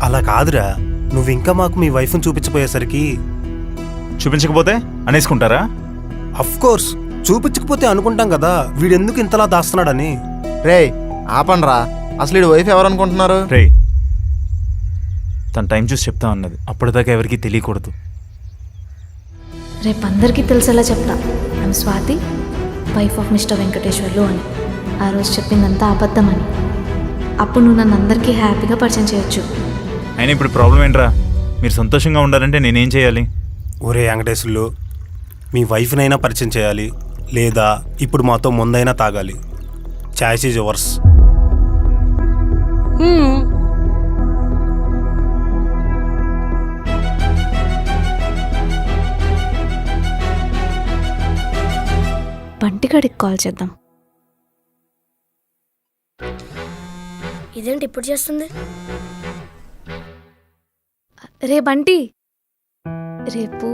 అలా కాదురా, నువ్వు ఇంకా మాకు మీ వైఫ్ని చూపించపోయేసరికి. చూపించకపోతే అనేసుకుంటారా? అఫ్ కోర్స్ చూపించకపోతే అనుకుంటాం కదా వీడెందుకు ఇంతలా దాస్తున్నాడని. రే ఆపండ్రా, అసలు వీడి వైఫ్ ఎవరు అనుకుంటున్నారు? రే, తన టైం చూసి చెప్తా అన్నది, అప్పటిదాకా ఎవరికి తెలియకూడదు. రేపు అందరికీ తెలిసేలా చెప్తా, I'm Swathi, wife of mister Venkateswarlu అని. ఆ రోజు చెప్పిందంతా అబద్ధమని. అప్పుడు నువ్వు నన్ను అందరికీ హ్యాపీగా పరిచయం చేయొచ్చు. అయినా ఇప్పుడు ప్రాబ్లం ఏంట్రా? మీరు సంతోషంగా ఉండాలంటే నేనేం చేయాలి? ఒరే వెంకటేశ్వర్లు, మీ వైఫ్నైనా పరిచయం చేయాలి, లేదా ఇప్పుడు మాతో ముందైనా తాగాలి. Choice is yours. బంటిగాడికి కాల్ చేద్దాం. ఇదేంటి ఇప్పుడు చేస్తుంది? రే బంటి, రేపు